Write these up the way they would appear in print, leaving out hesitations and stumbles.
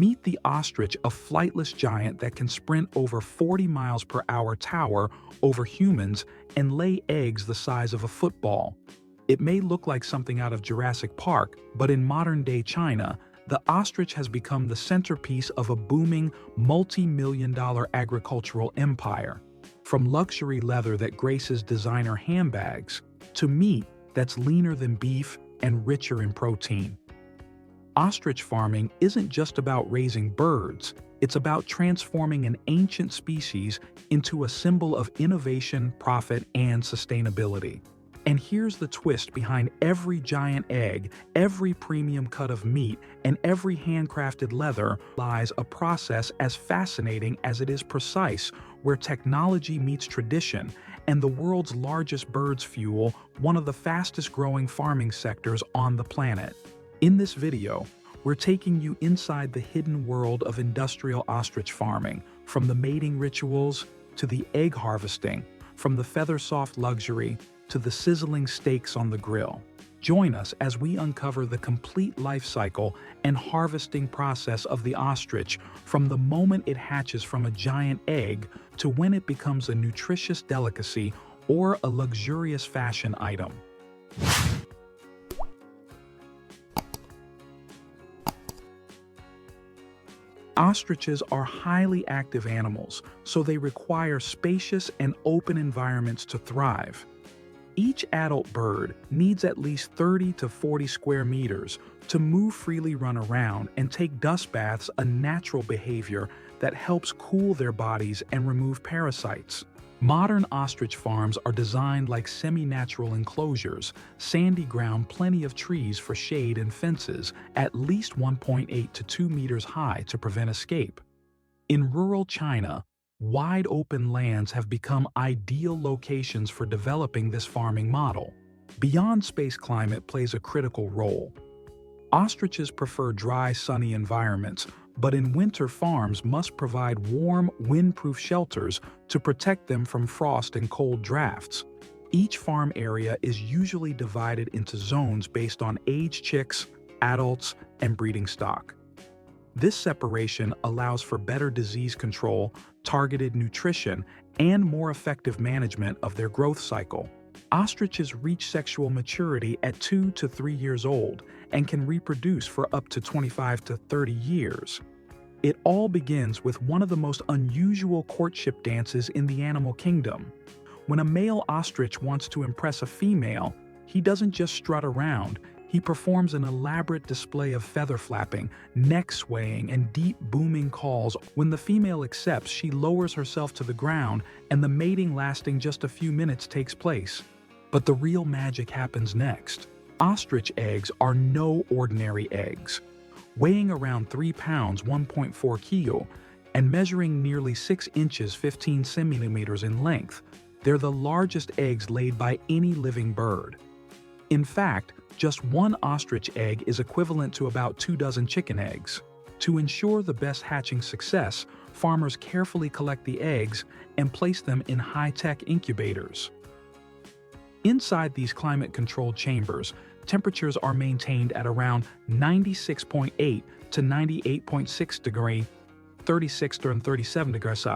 Meet the ostrich, a flightless giant that can sprint over 40 miles per hour, tower over humans, and lay eggs the size of a football. It may look like something out of Jurassic Park, but in modern-day China, the ostrich has become the centerpiece of a booming, multi-million-dollar agricultural empire. From luxury leather that graces designer handbags, to meat that's leaner than beef and richer in protein. Ostrich farming isn't just about raising birds, it's about transforming an ancient species into a symbol of innovation, profit, and sustainability. And here's the twist: behind every giant egg, every premium cut of meat, and every handcrafted leather lies a process as fascinating as it is precise, where technology meets tradition, and the world's largest birds fuel one of the fastest-growing farming sectors on the planet. In this video, we're taking you inside the hidden world of industrial ostrich farming, from the mating rituals to the egg harvesting, from the feather-soft luxury to the sizzling steaks on the grill. Join us as we uncover the complete life cycle and harvesting process of the ostrich, from the moment it hatches from a giant egg to when it becomes a nutritious delicacy or a luxurious fashion item. Ostriches are highly active animals, so they require spacious and open environments to thrive. Each adult bird needs at least 30 to 40 square meters to move freely, run around, and take dust baths, a natural behavior that helps cool their bodies and remove parasites. Modern ostrich farms are designed like semi-natural enclosures, sandy ground, plenty of trees for shade, and fences at least 1.8 to 2 meters high to prevent escape. In rural China, wide open lands have become ideal locations for developing this farming model. Beyond space, climate plays a critical role. Ostriches prefer dry, sunny environments, but in winter, farms must provide warm, windproof shelters to protect them from frost and cold drafts. Each farm area is usually divided into zones based on age: chicks, adults, and breeding stock. This separation allows for better disease control, targeted nutrition, and more effective management of their growth cycle. Ostriches reach sexual maturity at 2 to 3 years old and can reproduce for up to 25 to 30 years. It all begins with one of the most unusual courtship dances in the animal kingdom. When a male ostrich wants to impress a female, he doesn't just strut around. He performs an elaborate display of feather flapping, neck swaying, and deep booming calls. When the female accepts, she lowers herself to the ground, and the mating, lasting just a few minutes, takes place. But the real magic happens next. Ostrich eggs are no ordinary eggs. Weighing around 3 pounds (1.4 kilo) and measuring nearly 6 inches (15 centimeters) in length, they're the largest eggs laid by any living bird. In fact, just one ostrich egg is equivalent to about 2 dozen chicken eggs. To ensure the best hatching success, farmers carefully collect the eggs and place them in high-tech incubators. Inside these climate-controlled chambers, temperatures are maintained at around 96.8 to 98.6 degrees, 36 to 37 degrees C,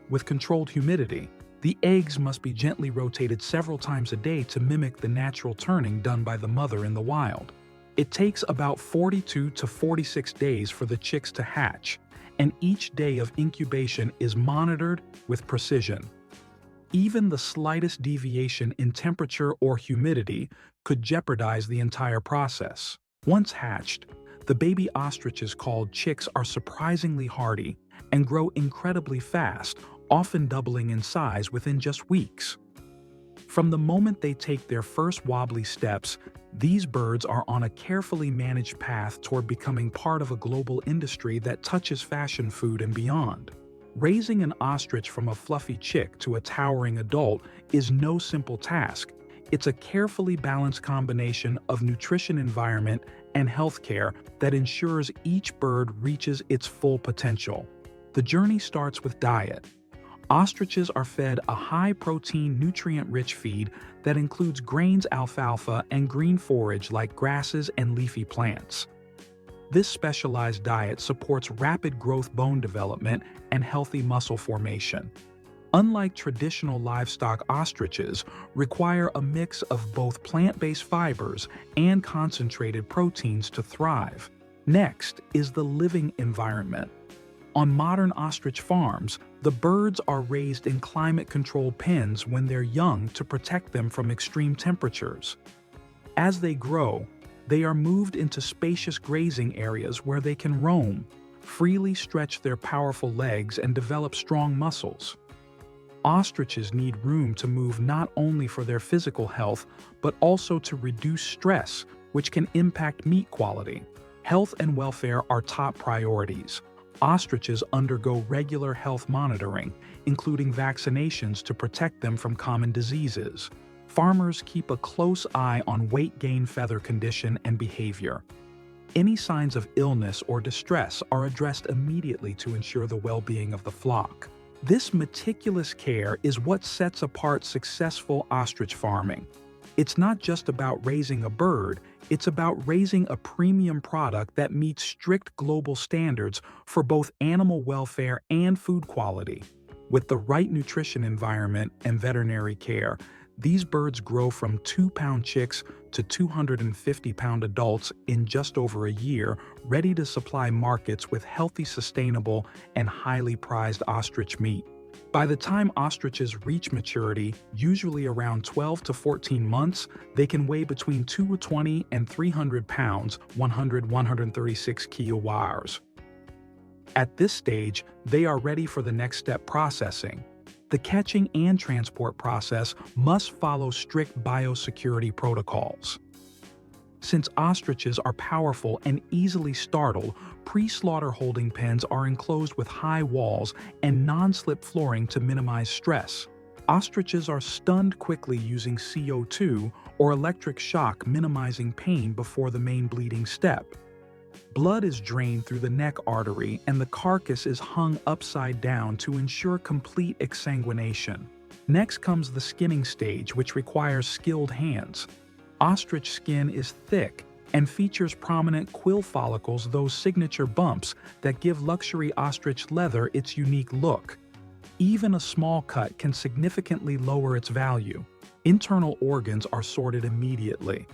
with controlled humidity. The eggs must be gently rotated several times a day to mimic the natural turning done by the mother in the wild. It takes about 42 to 46 days for the chicks to hatch, and each day of incubation is monitored with precision. Even the slightest deviation in temperature or humidity could jeopardize the entire process. Once hatched, the baby ostriches, called chicks, are surprisingly hardy and grow incredibly fast, often doubling in size within just weeks. From the moment they take their first wobbly steps, these birds are on a carefully managed path toward becoming part of a global industry that touches fashion, food, and beyond. Raising an ostrich from a fluffy chick to a towering adult is no simple task. It's a carefully balanced combination of nutrition, environment, and healthcare that ensures each bird reaches its full potential. The journey starts with diet. Ostriches are fed a high-protein, nutrient-rich feed that includes grains, alfalfa, and green forage like grasses and leafy plants. This specialized diet supports rapid growth bone development and healthy muscle formation. Unlike traditional livestock ostriches, require a mix of both plant-based fibers and concentrated proteins to thrive. Next is the living environment. On modern ostrich farms, the birds are raised in climate-controlled pens when they're young to protect them from extreme temperatures. As they grow, they are moved into spacious grazing areas where they can roam, freely stretch their powerful legs, and develop strong muscles. Ostriches need room to move not only for their physical health, but also to reduce stress, which can impact meat quality. Health and welfare are top priorities. Ostriches undergo regular health monitoring, including vaccinations to protect them from common diseases. Farmers keep a close eye on weight gain, feather condition, and behavior. Any signs of illness or distress are addressed immediately to ensure the well-being of the flock. This meticulous care is what sets apart successful ostrich farming. It's not just about raising a bird, it's about raising a premium product that meets strict global standards for both animal welfare and food quality. With the right nutrition environment and veterinary care, these birds grow from 2-pound chicks to 250-pound adults in just over a year, ready to supply markets with healthy, sustainable, and highly prized ostrich meat. By the time ostriches reach maturity, usually around 12 to 14 months, they can weigh between 220 and 300 pounds, 136 kilograms. At this stage, they are ready for the next step: processing. The catching and transport process must follow strict biosecurity protocols. Since ostriches are powerful and easily startled, pre-slaughter holding pens are enclosed with high walls and non-slip flooring to minimize stress. Ostriches are stunned quickly using CO2 or electric shock, minimizing pain before the main bleeding step. Blood is drained through the neck artery and the carcass is hung upside down to ensure complete exsanguination. Next comes the skinning stage, which requires skilled hands. Ostrich skin is thick and features prominent quill follicles, those signature bumps that give luxury ostrich leather its unique look. Even a small cut can significantly lower its value. Internal organs are sorted immediately.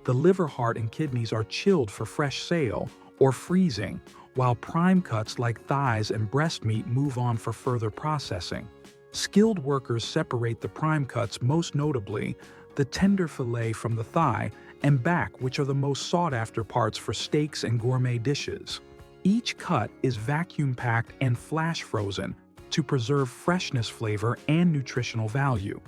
The liver, heart, and kidneys are chilled for fresh sale or freezing, while prime cuts like thighs and breast meat move on for further processing. Skilled workers separate the prime cuts, most notably the tender fillet from the thigh and back, which are the most sought-after parts for steaks and gourmet dishes. Each cut is vacuum-packed and flash-frozen to preserve freshness, flavor, and nutritional value.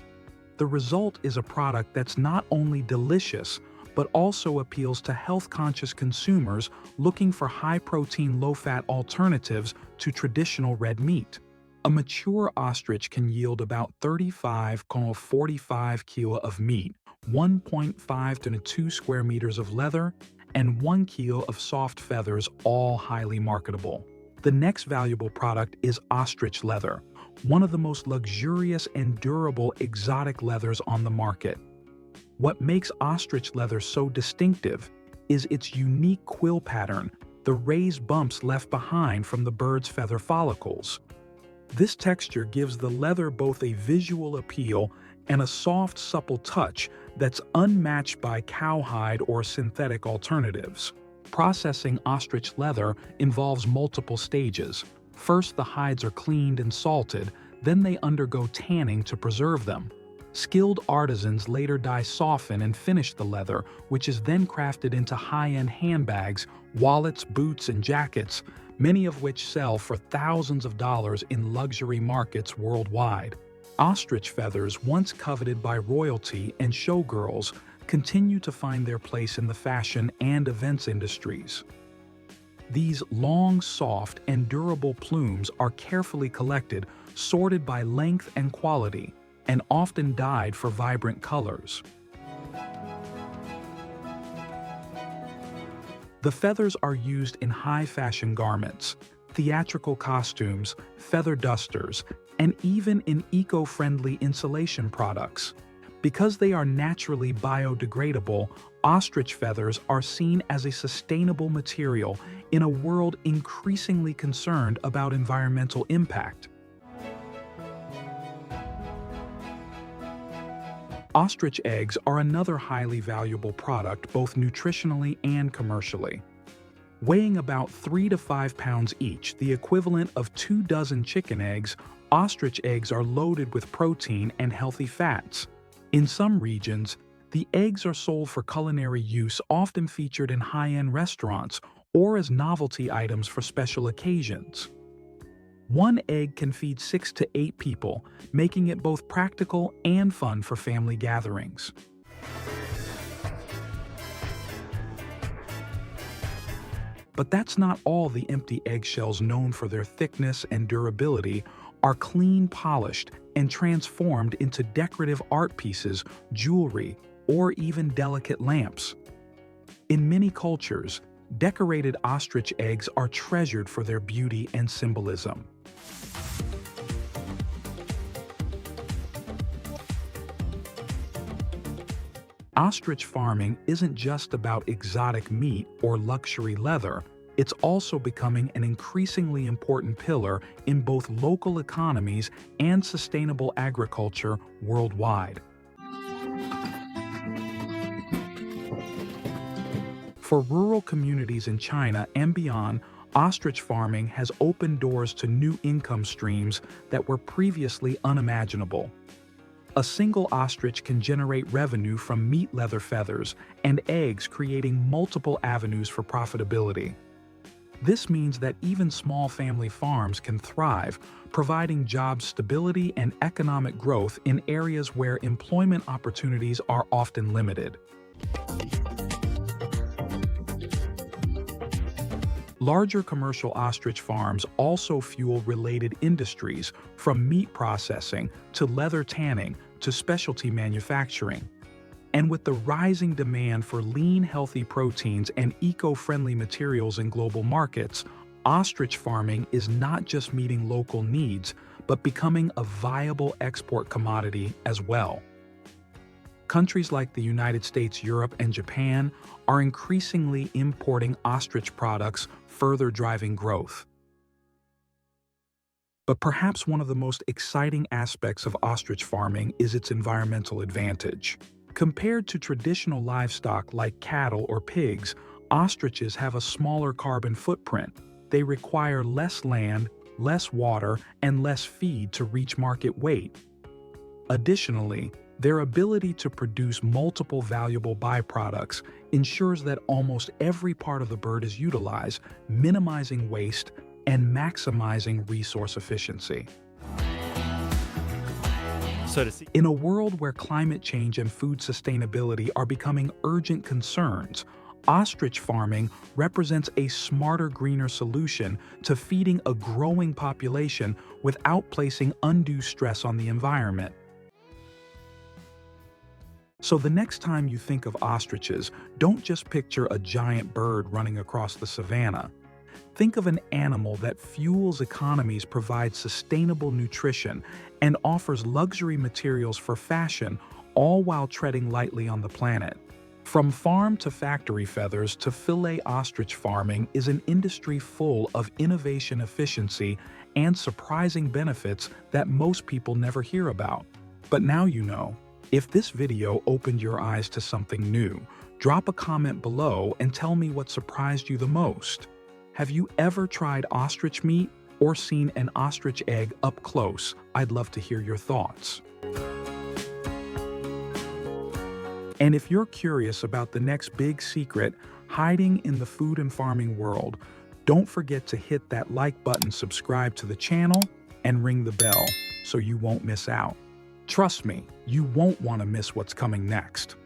The result is a product that's not only delicious, but also appeals to health-conscious consumers looking for high-protein, low-fat alternatives to traditional red meat. A mature ostrich can yield about 35 to 45 kg of meat, 1.5 to 2 square meters of leather, and 1 kg of soft feathers, all highly marketable. The next valuable product is ostrich leather, one of the most luxurious and durable exotic leathers on the market. What makes ostrich leather so distinctive is its unique quill pattern, the raised bumps left behind from the bird's feather follicles. This texture gives the leather both a visual appeal and a soft, supple touch that's unmatched by cowhide or synthetic alternatives. Processing ostrich leather involves multiple stages. First, the hides are cleaned and salted, then they undergo tanning to preserve them. Skilled artisans later dye, soften, and finish the leather, which is then crafted into high-end handbags, wallets, boots, and jackets, many of which sell for thousands of dollars in luxury markets worldwide. Ostrich feathers, once coveted by royalty and showgirls, continue to find their place in the fashion and events industries. These long, soft, and durable plumes are carefully collected, sorted by length and quality, and often dyed for vibrant colors. The feathers are used in high-fashion garments, theatrical costumes, feather dusters, and even in eco-friendly insulation products. Because they are naturally biodegradable, ostrich feathers are seen as a sustainable material in a world increasingly concerned about environmental impact. Ostrich eggs are another highly valuable product both nutritionally and commercially. Weighing about 3 to 5 pounds each, the equivalent of 2 dozen chicken eggs, ostrich eggs are loaded with protein and healthy fats. In some regions, the eggs are sold for culinary use, often featured in high-end restaurants or as novelty items for special occasions. One egg can feed 6 to 8 people, making it both practical and fun for family gatherings. But that's not all. The empty eggshells, known for their thickness and durability, are clean, polished, and transformed into decorative art pieces, jewelry, or even delicate lamps. In many cultures, decorated ostrich eggs are treasured for their beauty and symbolism. Ostrich farming isn't just about exotic meat or luxury leather. It's also becoming an increasingly important pillar in both local economies and sustainable agriculture worldwide. For rural communities in China and beyond, ostrich farming has opened doors to new income streams that were previously unimaginable. A single ostrich can generate revenue from meat, leather, feathers, and eggs, creating multiple avenues for profitability. This means that even small family farms can thrive, providing job stability and economic growth in areas where employment opportunities are often limited. Larger commercial ostrich farms also fuel related industries, from meat processing to leather tanning to specialty manufacturing. And with the rising demand for lean, healthy proteins and eco-friendly materials in global markets, ostrich farming is not just meeting local needs, but becoming a viable export commodity as well. Countries like the United States, Europe, and Japan are increasingly importing ostrich products, further driving growth. But perhaps one of the most exciting aspects of ostrich farming is its environmental advantage. Compared to traditional livestock like cattle or pigs, ostriches have a smaller carbon footprint. They require less land, less water, and less feed to reach market weight. Additionally, their ability to produce multiple valuable byproducts ensures that almost every part of the bird is utilized, minimizing waste and maximizing resource efficiency. In a world where climate change and food sustainability are becoming urgent concerns, ostrich farming represents a smarter, greener solution to feeding a growing population without placing undue stress on the environment. So the next time you think of ostriches, don't just picture a giant bird running across the savannah. Think of an animal that fuels economies, provides sustainable nutrition, and offers luxury materials for fashion, all while treading lightly on the planet. From farm to factory feathers to fillet, ostrich farming is an industry full of innovation, efficiency, and surprising benefits that most people never hear about. But now you know. If this video opened your eyes to something new, drop a comment below and tell me what surprised you the most. Have you ever tried ostrich meat or seen an ostrich egg up close? I'd love to hear your thoughts. And if you're curious about the next big secret hiding in the food and farming world, don't forget to hit that like button, subscribe to the channel, and ring the bell so you won't miss out. Trust me, you won't want to miss what's coming next.